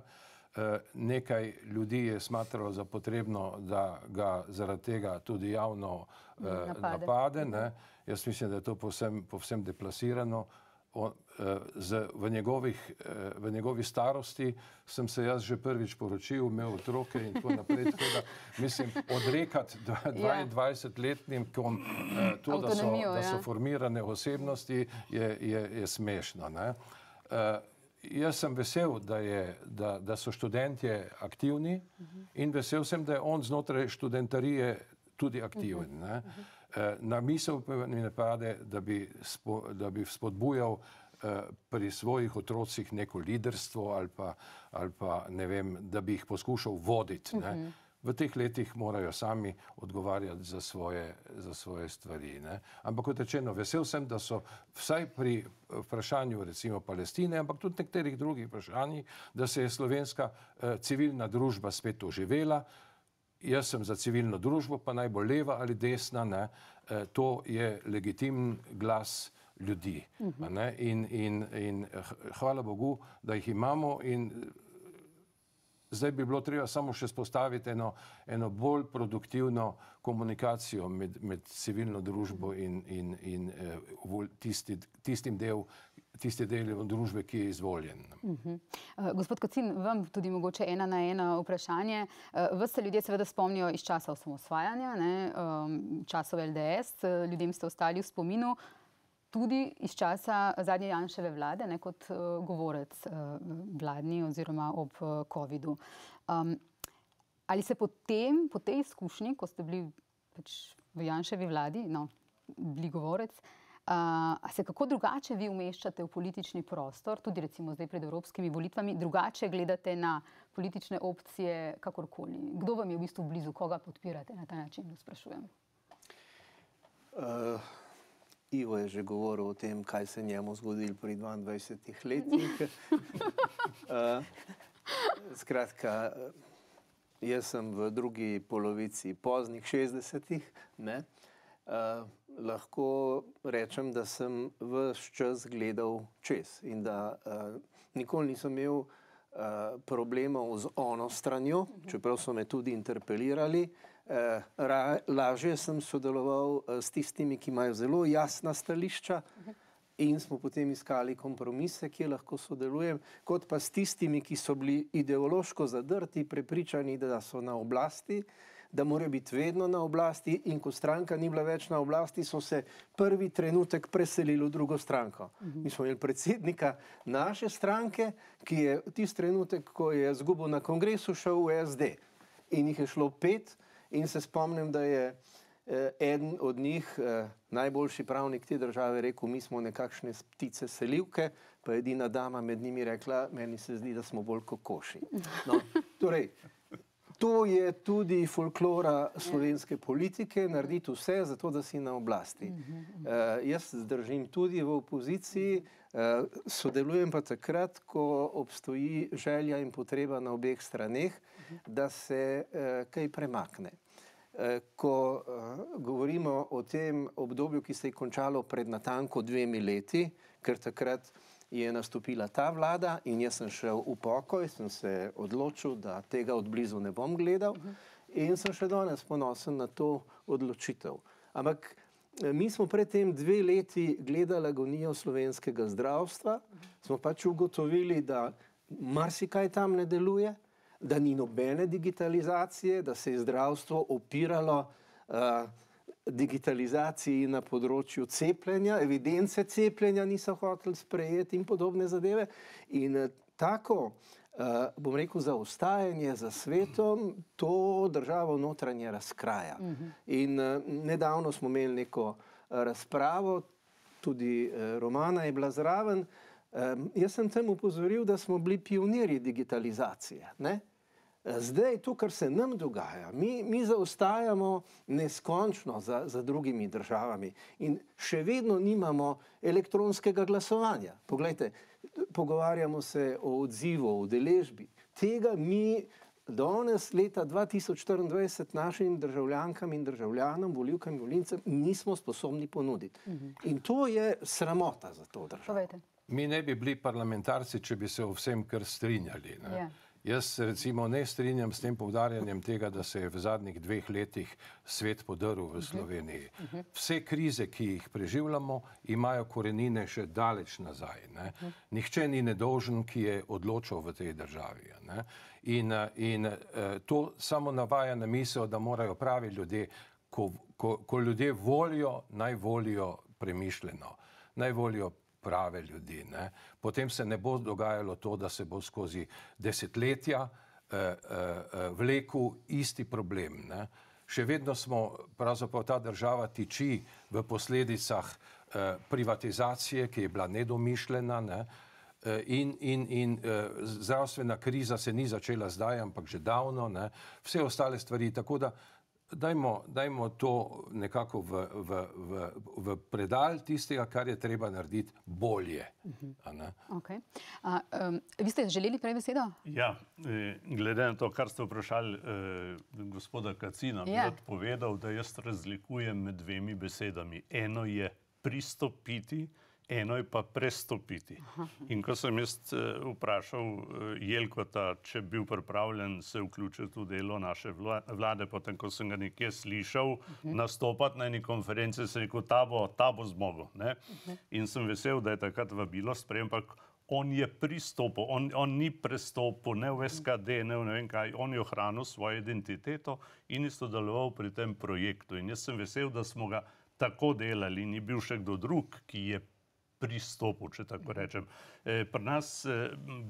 Nekaj ljudi je smatralo za potrebno, da ga zaradi tega tudi javno napade. Ne? Jaz mislim, da je to povsem deplasirano. V njegovi starosti sem se jaz že prvič poročil, imel otroke in tako naprej. Tako da, mislim, odrekati 22-letnikom to, da so formirane osebnosti, je smešno. Ne? Jaz sem vesel, da so študentje aktivni in vesel sem, da je on znotraj študentarije tudi aktiven. Ne? Na misel mi ne pade, da bi spodbujal pri svojih otrocih neko liderstvo ali pa ne vem, da bi jih poskušal voditi. Ne? V teh letih morajo sami odgovarjati za svoje stvari. Ne? Ampak kot rečeno, vesel sem, da so vsaj pri vprašanju recimo Palestine, ampak tudi nekaterih drugih vprašanjih, da se je slovenska civilna družba spet oživela. Jaz sem za civilno družbo, pa naj bo leva ali desna, ne? To je legitimen glas ljudi. Ne? In hvala Bogu, da jih imamo in zdaj bi bilo treba samo še spostaviti eno bolj produktivno komunikacijo med civilno družbo in tisti del družbe, ki je izvoljen. Gospod Kacin, vam tudi mogoče ena na ena vprašanje. Vas se ljudje seveda spomnijo iz časa osamosvajanja, časov LDS, ljudem ste ostali v spominu, tudi iz časa zadnje Janševe vlade, kot govorec vladni oziroma ob covidu. Ali se po tej izkušnji, ko ste bili v Janševi vladi, bili govorec, se kako drugače vi umeščate v politični prostor, tudi recimo zdaj pred evropskimi volitvami, drugače gledate na politične opcije kakorkoli? Kdo vam je v bistvu blizu, koga podpirate na ta način, sprašujem? Ivo je že govoril o tem, kaj se njemu zgodilo pri 22 letih. Skratka, jaz sem v drugi polovici poznih 60-ih, lahko rečem, da sem ves čas gledal čez in da nikoli nisem imel problemov z ono stranjo, čeprav so me tudi interpelirali. Lažje sem sodeloval s tistimi, ki imajo zelo jasna stališča in smo potem iskali kompromise, kje lahko sodelujem, kot pa s tistimi, ki so bili ideološko zadrti, prepričani, da so na oblasti, da morajo biti vedno na oblasti in ko stranka ni bila več na oblasti, so se prvi trenutek preselili v drugo stranko. Mi smo imeli predsednika naše stranke, ki je tisti trenutek, ko je izgubil na kongresu, šel v SD. In jih je šlo 5 in se spomnim, da je eden od njih, najboljši pravnik te države, rekel, mi smo nekakšne ptice selivke, pa edina dama med njimi rekla, meni se zdi, da smo bolj kokoši. No, torej, to je tudi folklora slovenske politike, narediti vse za to, da si na oblasti. Jaz zdržim tudi v opoziciji, sodelujem pa takrat, ko obstoji želja in potreba na obeh straneh, da se kaj premakne. Ko govorimo o tem obdobju, ki se je končalo pred natanko 2 leti, ker takrat je nastopila ta vlada in jaz sem šel v pokoj, sem se odločil, da tega odblizu ne bom gledal in sem še danes ponosen na to odločitev. Ampak mi smo pred tem 2 leti gledali agonijo slovenskega zdravstva, smo pač ugotovili, da marsikaj tam ne deluje, da ni nobene digitalizacije, da se je zdravstvo opiralo digitalizaciji na področju cepljenja, evidence cepljenja niso hoteli sprejeti in podobne zadeve. In tako, bom rekel, zaostajanje za svetom, to državo notranje razkraja. In nedavno smo imeli neko razpravo, tudi Romana je bila zraven. Jaz sem tem upozoril, da smo bili pionirji digitalizacije, ne? Zdaj, to, kar se nam dogaja, mi zaostajamo neskončno za drugimi državami in še vedno nimamo elektronskega glasovanja. Poglejte, pogovarjamo se o odzivu, o udeležbi. Tega mi danes, leta 2024, našim državljankam in državljanom, volivkam in volivcem nismo sposobni ponuditi. In to je sramota za to državo. Povejte. Mi ne bi bili parlamentarci, če bi se o vsem kar strinjali. Ne? Jaz se recimo ne strinjam s tem poudarjanjem tega, da se je v zadnjih 2 letih svet podrl v Sloveniji. Vse krize, ki jih preživljamo, imajo korenine še daleč nazaj. Ne? Nihče ni nedolžen, ki je odločal v tej državi. Ne? In to samo navaja na misel, da morajo pravi ljudje, ko ljudje volijo, naj volijo premišljeno, naj volijo prave ljudi. Ne? Potem se ne bo dogajalo to, da se bo skozi desetletja vlekel isti problem. Ne? Še vedno smo, pravzaprav ta država tiči v posledicah privatizacije, ki je bila nedomišljena, ne? In zdravstvena kriza se ni začela zdaj, ampak že davno, ne? Vse ostale stvari, tako da dajmo to nekako v predal tistega, kar je treba narediti bolje. Okay. Vi ste želeli prej besedo? Ja, glede na to, kar ste vprašali gospoda Kacina, bi rad povedal, da jaz razlikujem med 2 besedami. Eno je pristopiti, eno je pa prestopiti. In ko sem jaz vprašal Jelkota, če bi bil pripravljen se vključiti v delo naše vlade, potem ko sem ga nekje slišal nastopati na eni konferenci, sem rekel, ta bo zmogel. In sem vesel, da je takrat vabilo sprejem, ampak on je pristopil, on ni prestopil, ne v SKD, ne v ne vem kaj, on je ohranil svojo identiteto in je sodeloval pri tem projektu. In jaz sem vesel, da smo ga tako delali, ni bil še kdo drug, ki je pristopil, če tako rečem. Pri nas,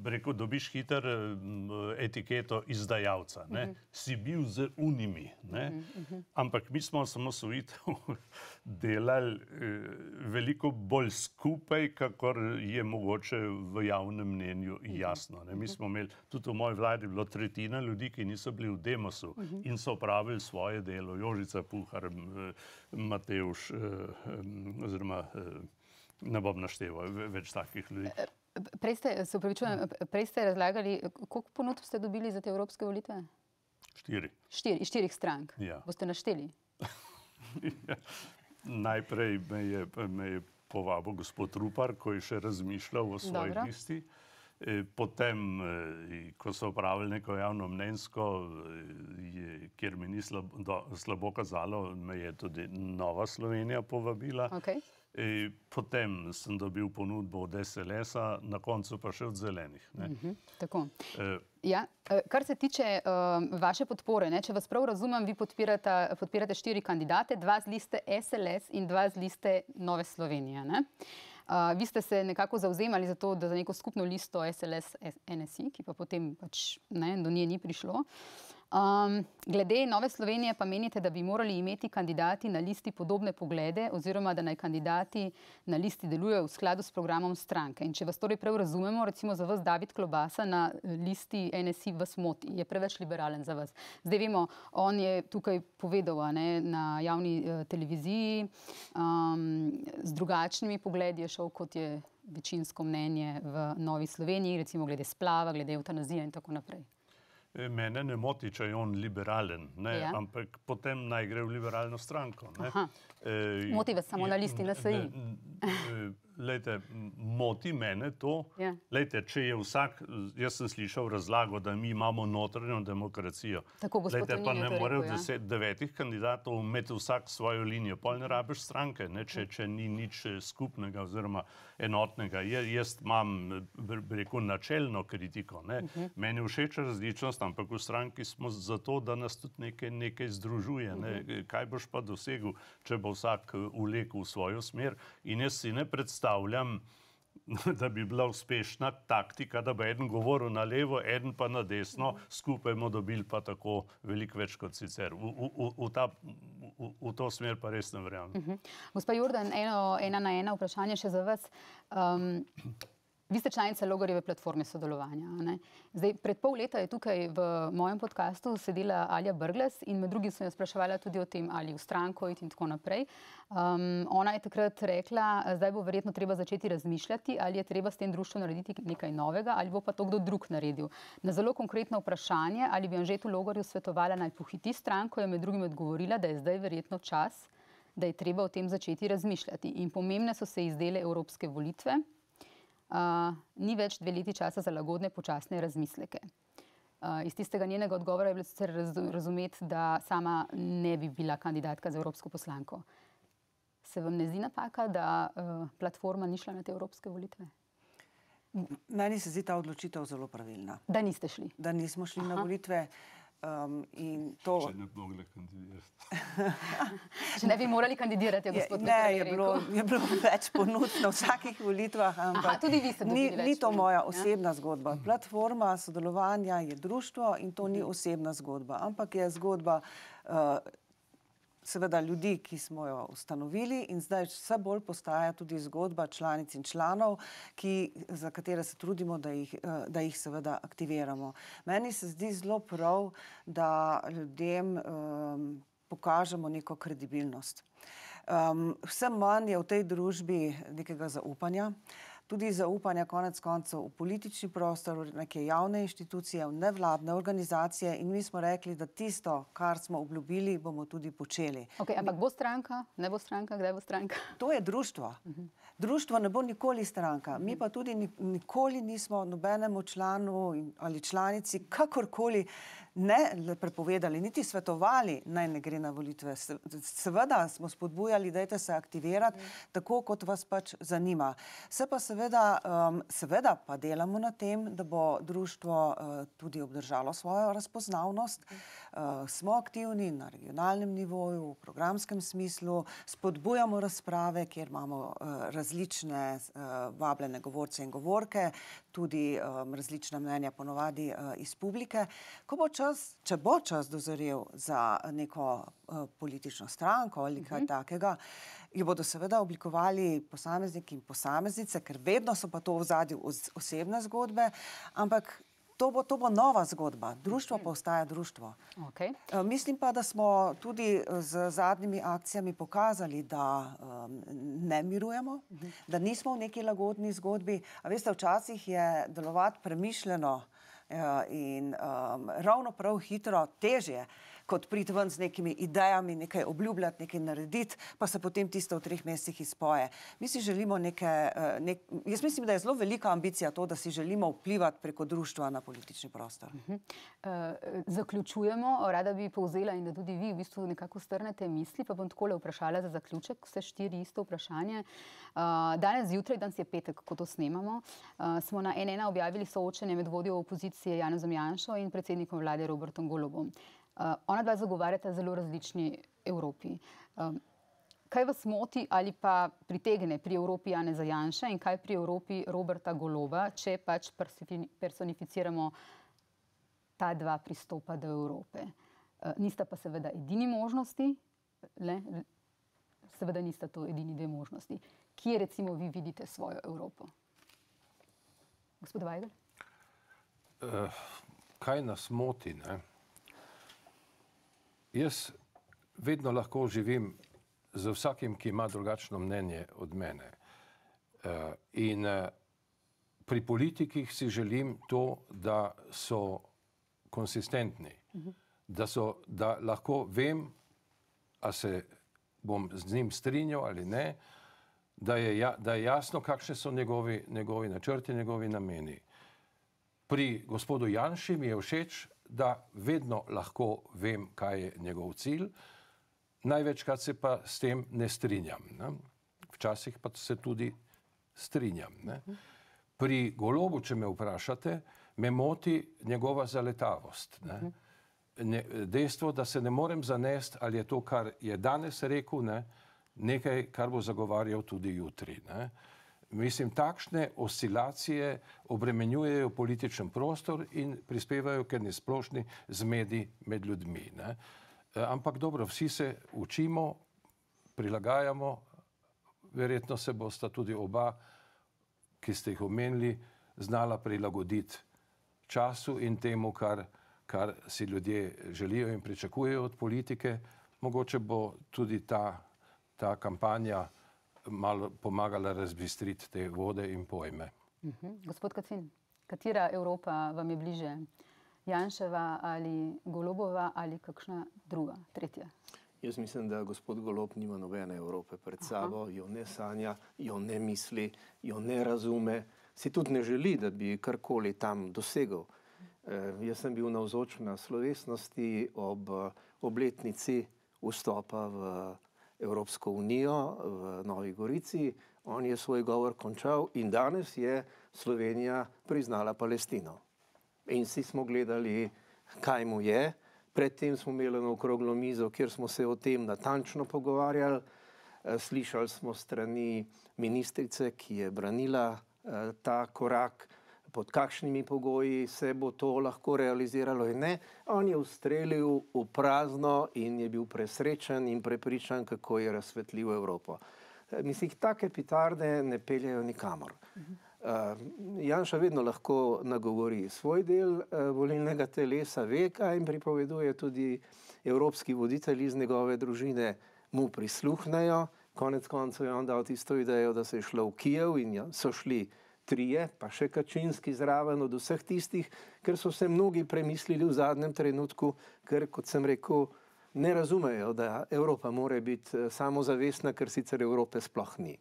rekel, dobiš hiter etiketo izdajalca. Si bil z unimi. Ampak mi smo osamosvojitev delali veliko bolj skupaj, kakor je mogoče v javnem mnenju jasno. Mi smo imeli, tudi v moji vladi bilo 1/3 ljudi, ki niso bili v Demosu in so opravili svoje delo. Jožica Puhar, Matevž, oziroma ne bom našteval več takih ljudi. Prej ste razlagali, koliko ponudb ste dobili za te evropske volitve? 4. Iz 4 strank. Ja. Boste našteli? Najprej me je povabil gospod Rupar, ko je še razmišljal o svoji listi. Potem, ko so opravili neko javno mnenjsko, kjer mi ni slabo kazalo, me je tudi Nova Slovenija povabila. Potem sem dobil ponudbo od SLS-a, na koncu pa še od Zelenih. Tako. Kar se tiče vaše podpore, če vas prav razumem, vi podpirate 4 kandidate, 2 z liste SLS in 2 z liste Nove Slovenije. Vi ste se nekako zavzemali za to, da za neko skupno listo SLS-NSI, ki pa potem do nje ni prišlo. Glede Nove Slovenije pa menite, da bi morali imeti kandidati na listi podobne poglede oziroma da naj kandidati na listi delujejo v skladu s programom stranke. In če vas torej prav razumemo, recimo za vas David Klobasa na listi NSI vas moti, je preveč liberalen za vas. Zdaj vemo, on je tukaj povedal na javni televiziji, z drugačnimi pogledi je šel, kot je večinsko mnenje v Novi Sloveniji, recimo glede splava, glede evtanazije in tako naprej. Mene ne moti, če je on liberalen, ampak potem naj gre v liberalno stranko. Moti vas samo na listi NSI? Lejte, moti mene to. Lejte, če je vsak, jaz sem slišal razlago, da mi imamo notranjo demokracijo. Lejte, pa ne more v 9 kandidatov imeti vsak svojo linijo. Pol ne rabiš stranke, če ni nič skupnega oziroma enotnega. Jaz imam, rekel, načelno kritiko. Meni všeč različnost, ampak v stranki smo zato, da nas tudi nekaj združuje. Kaj boš pa dosegel, če bo vsak vlekel v svojo smer? In jaz si ne predstavljam, da bi bila uspešna taktika, da bo eden govoril na levo, eden pa na desno, skupaj bomo dobili pa tako veliko več kot sicer. V to smer pa res ne verjamem. Gospa Jordan, ena na ena vprašanje še za vas. Vi ste članica Logarjeve platforme sodelovanja. Zdaj, pred pol leta je tukaj v mojem podcastu sedela Alja Brglez in med drugim sem jo spraševala tudi o tem, ali v stranko iti in tako naprej. Ona je takrat rekla, zdaj bo verjetno treba začeti razmišljati, ali je treba s tem društvom narediti nekaj novega, ali bo pa to kdo drug naredil. Na zelo konkretno vprašanje, ali bi Anžetu Logarju svetovala naj pohiti stranko, je med drugim odgovorila, da je zdaj verjetno čas, da je treba o tem začeti razmišljati. In pomembne so se izdele evropske volitve. Ni več 2 leti časa za lagodne, počasne razmisleke. Iz tistega njenega odgovora je bilo sicer razumeti, da sama ne bi bila kandidatka za evropsko poslanko. Se vam ne zdi napaka, da platforma ni šla na te evropske volitve? Meni se zdi ta odločitev zelo pravilna. Da niste šli? Da nismo šli na volitve. In to... Če ne bi mogli kandidirati. Če ne bi morali kandidirati, je gospod Peterle rekel. Ne, je bilo več ponudb na vsakih volitvah, ampak tudi vi ste dobili več ni to moja osebna zgodba. Platforma sodelovanja je društvo in to ni osebna zgodba, ampak je zgodba seveda ljudi, ki smo jo ustanovili in zdaj vse bolj postaja tudi zgodba članic in članov, za katere se trudimo, da jih seveda aktiviramo. Meni se zdi zelo prav, da ljudem pokažemo neko kredibilnost. Vse manj je v tej družbi nekega zaupanja, tudi zaupanja konec koncev v politični prostor, v neke javne inštitucije, v nevladne organizacije in mi smo rekli, da tisto, kar smo obljubili, bomo tudi počeli. Ampak bo stranka, ne bo stranka, kdaj bo stranka? To je društvo. Društvo ne bo nikoli stranka. Mi pa tudi nikoli nismo nobenemu članu ali članici kakorkoli ne prepovedali, niti svetovali, naj ne gre na volitve. Seveda smo spodbujali, dajte se aktivirati, tako kot vas pač zanima. Se pa seveda pa delamo na tem, da bo društvo tudi obdržalo svojo razpoznavnost. Smo aktivni na regionalnem nivoju, v programskem smislu, spodbujamo razprave, kjer imamo različne vabljene govorce in govorke, tudi različna mnenja ponovadi iz publike. Ko bo čas, če bo čas dozorel za neko politično stranko ali kaj takega, jo bodo seveda oblikovali posamezniki in posameznice, ker vedno so pa to v ozadju osebne zgodbe, ampak to bo nova zgodba. Društvo pa ostaja društvo. Mislim pa, da smo tudi z zadnjimi akcijami pokazali, da ne mirujemo, da nismo v neki lagodni zgodbi. A veste, včasih je delovati premišljeno in ravno prav hitro težje, kot priti ven z nekimi idejami, nekaj obljubljati, nekaj narediti, pa se potem tisto v 3 mesecih izpoje. Mi si želimo jaz mislim, da je zelo velika ambicija to, da si želimo vplivati preko društva na politični prostor. Zaključujemo, rada bi povzela in da tudi vi v bistvu nekako strnete misli, pa bom takole vprašala za zaključek, vse 4 isto vprašanje. Danes zjutraj, danes je petek, ko to snemamo, smo na N1 objavili soočenje med vodjo opozicije Janezom Janšo in predsednikom vlade Robertom Golobom. Ona dva zagovarjata zelo različni Evropi. Kaj vas moti ali pa pritegne pri Evropi Janeza Janše in kaj pri Evropi Roberta Goloba, če pač personificiramo ta dva pristopa do Evrope? Nista pa seveda edini možnosti, seveda nista to edini 2 možnosti. Kje recimo vi vidite svojo Evropo? Gospod Weigl? Kaj nas moti, ne? Jaz vedno lahko živim z vsakim, ki ima drugačno mnenje od mene. In pri politikih si želim to, da so konsistentni, da lahko vem, a se bom z njim strinjal ali ne, da je jasno, kakšne so njegovi načrti, njegovi nameni. Pri gospodu Janši mi je všeč, da vedno lahko vem, kaj je njegov cilj, največkrat se pa s tem ne strinjam. Včasih pa se tudi strinjam. Pri Golobu, če me vprašate, me moti njegova zaletavost. Dejstvo, da se ne morem zanesti, ali je to, kar je danes rekel, nekaj, kar bo zagovarjal tudi jutri. Mislim, takšne oscilacije obremenjujejo političen prostor in prispevajo k eni splošni zmedi med ljudmi. Ampak dobro, vsi se učimo, prilagajamo, verjetno se bosta tudi oba, ki ste jih omenili, znala prilagoditi času in temu, kar si ljudje želijo in pričakujejo od politike. Mogoče bo tudi ta kampanja malo pomagala razbistriti te vode in pojme. Gospod Kacin, katera Evropa vam je bliže? Janševa ali Golobova ali kakšna druga, tretja? Jaz mislim, da gospod Golob nima nobene Evrope pred sabo, jo ne sanja, jo ne misli, jo ne razume, si tudi ne želi, da bi karkoli tam dosegel. Jaz sem bil navzoč na slovesnosti ob obletnici vstopa v Evropsko unijo v Novi Gorici. On je svoj govor končal in danes je Slovenija priznala Palestino. In vsi smo gledali, kaj mu je. Predtem smo imeli na okroglo mizo, kjer smo se o tem natančno pogovarjali. Slišali smo strani ministrice, ki je branila ta korak, pod kakšnimi pogoji se bo to lahko realiziralo in ne. On je ustrelil v prazno in je bil presrečen in prepričan, kako je razsvetljiv Evropo. Mislim, take petarde ne peljejo nikamor. Janša vedno lahko nagovori svoj del volilnega telesa, ve, kaj jim pripoveduje, tudi evropski voditelji iz njegove družine mu prisluhnejo. Konec koncev je on dal tisto idejo, da se je šlo v Kijev in so šli trije, pa še Kačinski zraven od vseh tistih, ker so se mnogi premislili v zadnjem trenutku, ker, kot sem rekel, ne razumejo, da Evropa mora biti samozavestna, ker sicer Evrope sploh ni.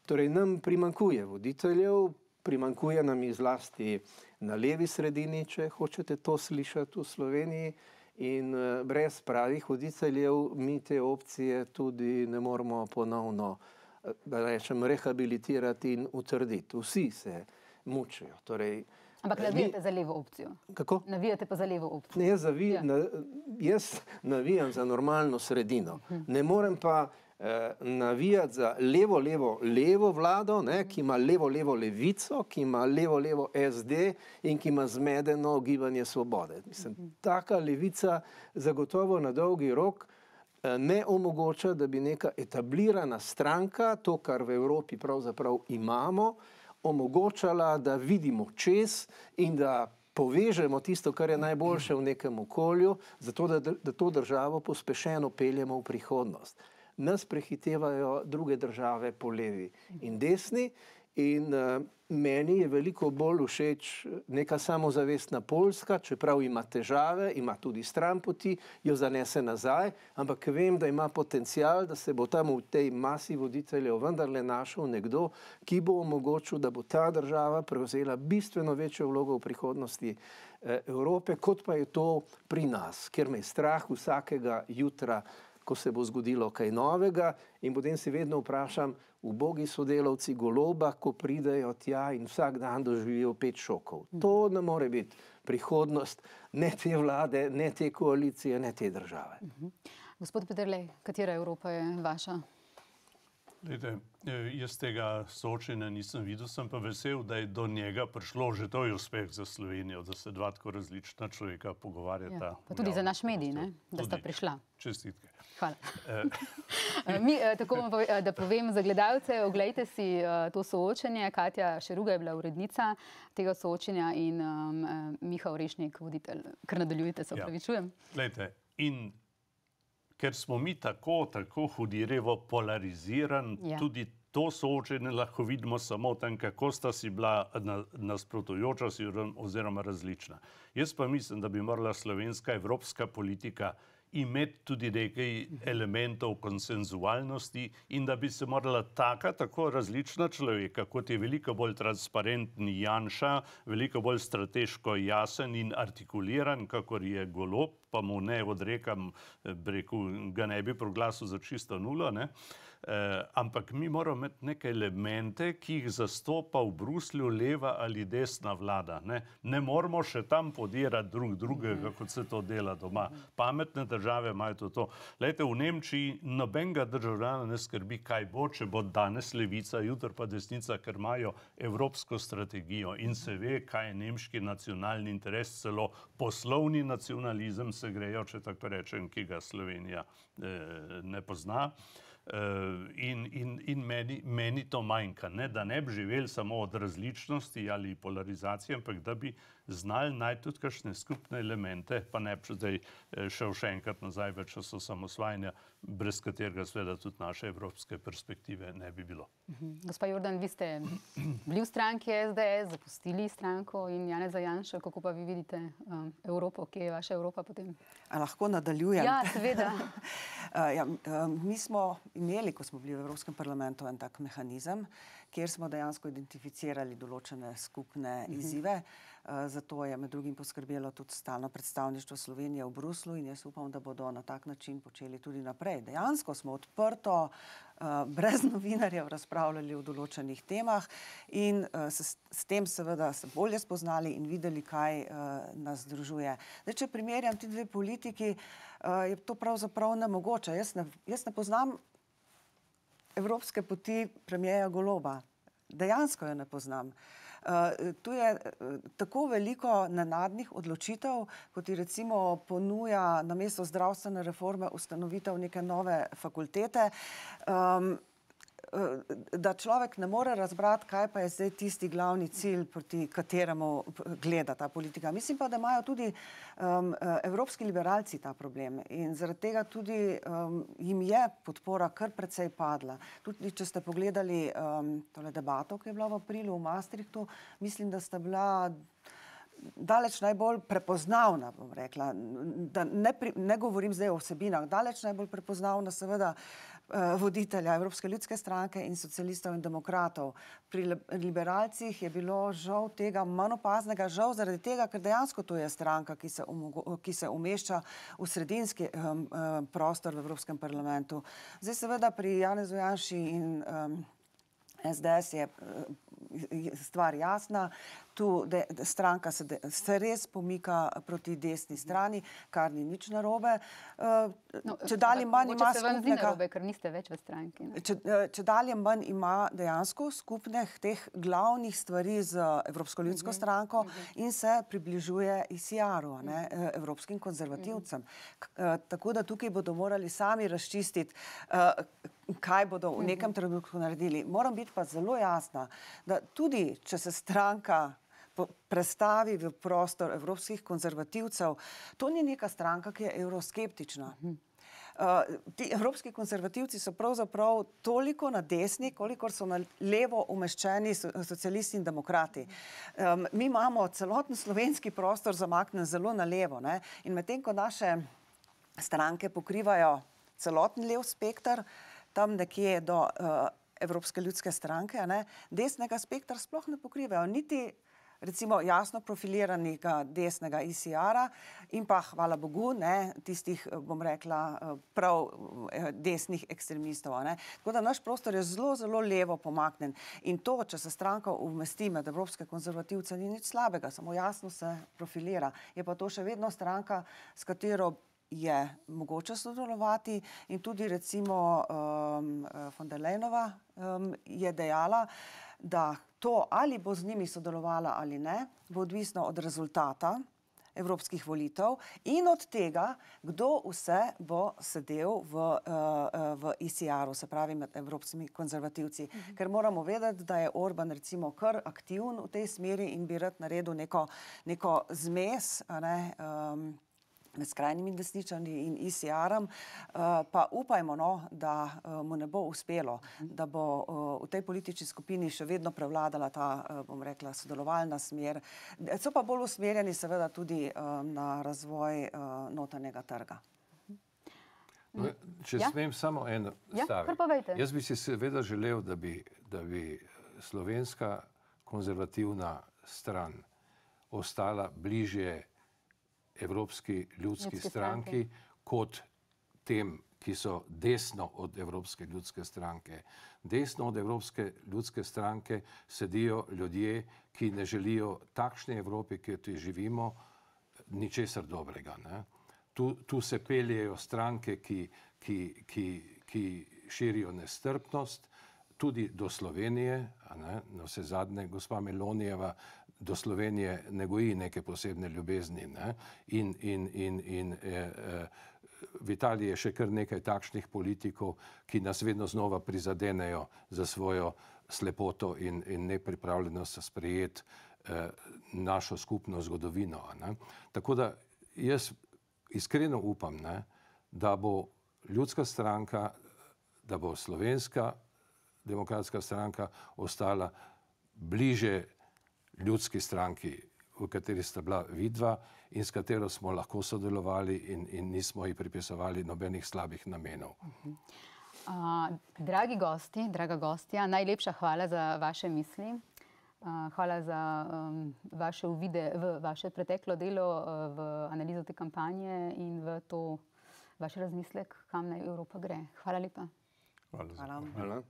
Torej, nam primanjkuje voditeljev, primanjkuje nam zlasti na levi sredini, če hočete to slišati v Sloveniji, in brez pravih voditeljev mi te opcije tudi ne moramo ponovno, da rečem, rehabilitirati in utrditi. Vsi se mučijo. Torej, ampak navijate za levo opcijo. Kako? Navijate pa za levo opcijo. Ne, jaz navijam za normalno sredino. Ne morem pa navijati za levo vlado, ne, ki ima levo levico, ki ima levo SD in ki ima zmedeno Gibanje Svobode. Mislim, taka levica zagotovo na dolgi rok ne omogoča, da bi neka etablirana stranka, to, kar v Evropi pravzaprav imamo, omogočala, da vidimo čez in da povežemo tisto, kar je najboljše v nekem okolju, zato da to državo pospešeno peljemo v prihodnost. Nas prehitevajo druge države po levi in desni in meni je veliko bolj všeč neka samozavestna Poljska, čeprav ima težave, ima tudi stranpoti, jo zanese nazaj, ampak vem, da ima potencial, da se bo tam v tej masi voditeljev vendarle našel nekdo, ki bo omogočil, da bo ta država prevzela bistveno večjo vlogo v prihodnosti Evrope, kot pa je to pri nas, ker me je strah vsakega jutra, ko se bo zgodilo kaj novega in potem si vedno vprašam, ubogi sodelavci Goloba, ko pridejo tja in vsak dan doživijo 5 šokov. To ne more biti prihodnost ne te vlade, ne te koalicije, ne te države. Gospod Peterle, katera Evropa je vaša? Glede, jaz tega soočenja nisem videl, sem pa vesel, da je do njega prišlo. Že to je uspeh za Slovenijo, da se dva tako različna človeka pogovarjata. Ja, pa tudi za naš medij, ne? Da sta prišla. Čestitke. Hvala. Tako da povem za gledalce, oglejte si to soočenje. Katja Šeruga je bila urednica tega soočenja in Miha Orešnik, voditelj. Kar nadaljujte, se opravičujem. Glejte, in ker smo mi tako hudirevo polariziran, tudi to soočenje lahko vidimo samo tam, kako sta si bila nasprotujoča si oziroma različna. Jaz pa mislim, da bi morala slovenska evropska politika imeti tudi nekaj elementov konsenzualnosti in da bi se morala tako različna človeka, kot je veliko bolj transparentni Janša, veliko bolj strateško jasen in artikuliran, kakor je Golob, pa mu ne odrekam, ga ne bi proglasil za čisto nulo, ne? Ampak mi moramo imeti neke elemente, ki jih zastopa v Bruslju leva ali desna vlada. Ne moramo še tam podirati drugega, kot se to dela doma. Pametne države imajo to. Lejte, v Nemčiji nobenega državljana ne skrbi, kaj bo, če bo danes levica, jutri pa desnica, ker imajo evropsko strategijo in se ve, kaj je nemški nacionalni interes, celo poslovni nacionalizem se grejo, če tako rečem, ki ga Slovenija ne pozna. In meni to manjka, da ne bi živeli samo od različnosti ali polarizacije, ampak da bi znali najti tudi kakšne skupne elemente, pa ne bi zdaj šel še enkrat nazaj v čas osamosvajanja, brez katerega seveda tudi naše evropske perspektive ne bi bilo. Gospa Jordan, vi ste bili v stranki SDS, zapustili stranko in Janeza Janšo, kako pa vi vidite Evropo, kje je vaša Evropa potem? A lahko nadaljujem? Ja, seveda. Mi smo imeli, ko smo bili v Evropskem parlamentu, en tak mehanizem, kjer smo dejansko identificirali določene skupne izzive. Zato je med drugim poskrbelo tudi stalno predstavništvo Slovenije v Bruslu in jaz upam, da bodo na tak način počeli tudi naprej. Dejansko smo odprto, brez novinarjev razpravljali o določenih temah in s tem seveda se bolje spoznali in videli, kaj nas združuje. Zdaj, če primerjam ti dve politiki, je to pravzaprav nemogoče. Jaz ne poznam evropske poti premierja Goloba. Dejansko jo ne poznam. Tu je tako veliko nenadnih odločitev, kot ji recimo ponuja namesto zdravstvene reforme ustanovitev neke nove fakultete, da človek ne more razbrati, kaj pa je zdaj tisti glavni cilj, proti kateremu gleda ta politika. Mislim pa, da imajo tudi evropski liberalci ta problem in zaradi tega tudi jim je podpora kar precej padla. Tudi če ste pogledali tole debato, ki je bila v aprilu v Maastrichtu, mislim, da sta bila daleč najbolj prepoznavna, bom rekla, da ne govorim zdaj o vsebinah, daleč najbolj prepoznavna seveda voditelja Evropske ljudske stranke in socialistov in demokratov. Pri liberalcih je bilo žal tega manj opaznega, žal zaradi tega, ker dejansko to je stranka, ki se umešča v sredinski prostor v Evropskem parlamentu. Zdaj seveda pri Janezu Janši in SDS je stvar jasna. Tu stranka se res pomika proti desni strani, kar ni nič narobe. Čedalje manj ima skupnega, ker niste več v stranki. Čedalje manj ima dejansko skupnih teh glavnih stvari z Evropsko ljudsko stranko in se približuje ICR-u, evropskim konzervativcem. Tako da tukaj bodo morali sami razčistiti, kaj bodo v nekem trenutku naredili. Moram biti pa zelo jasna, da tudi, če se stranka prestavi v prostor evropskih konzervativcev, to ni neka stranka, ki je evroskeptična. Ti evropski konzervativci so pravzaprav toliko na desni, kolikor so na levo umeščeni socialisti in demokrati. Mi imamo celoten slovenski prostor zamaknen zelo na levo, in medtem ko naše stranke pokrivajo celoten lev spekter, tam nekje do Evropske ljudske stranke, desnega spektra sploh ne pokrivajo, niti recimo jasno profiliranega desnega ICR-a in pa, hvala Bogu, tistih, bom rekla, prav desnih ekstremistov. Tako da naš prostor je zelo, zelo levo pomaknen. In to, če se stranka umesti med evropske konzervativce, ni nič slabega, samo jasno se profilira. Je pa to še vedno stranka, s katero je mogoče sodelovati in tudi recimo von der Leyenova je dejala, da to, ali bo z njimi sodelovala ali ne, bo odvisno od rezultata evropskih volitev in od tega, kdo vse bo sedel v ICR-u, se pravi med evropskimi konzervativci. Ker moramo vedeti, da je Orban recimo kar aktiven v tej smeri in bi rad naredil neko zmes, med skrajnimi desničarji in ICR-om, pa upajmo, da mu ne bo uspelo, da bo v tej politični skupini še vedno prevladala ta, bom rekla, sodelovalna smer. So pa bolj usmerjeni seveda tudi na razvoj notranjega trga. Če smem samo en stavek. Jaz bi si seveda želel, da bi slovenska konzervativna stran ostala bližje Evropski ljudski stranki kot tem, ki so desno od Evropske ljudske stranke. Desno od Evropske ljudske stranke sedijo ljudje, ki ne želijo takšne Evrope, ki jo živimo, ničesar dobrega. Tu se peljejo stranke, ki širijo nestrpnost, tudi do Slovenije, na vse zadnje, gospa Melonijeva do Slovenije ne goji neke posebne ljubezni. In v Italiji je še kar nekaj takšnih politikov, ki nas vedno znova prizadenejo za svojo slepoto in nepripravljenost sprejeti našo skupno zgodovino. Tako da jaz iskreno upam, da bo ljudska stranka, da bo slovenska demokratska stranka ostala bliže ljudski stranki, v kateri sta bila vidva in s katero smo lahko sodelovali in nismo ji pripisovali nobenih slabih namenov. Dragi gosti, draga gostja, najlepša hvala za vaše misli. Hvala za vaše uvide v vaše preteklo delo, v analizo te kampanje in v to vaš razmislek, kam naj Evropa gre. Hvala lepa. Hvala. Hvala.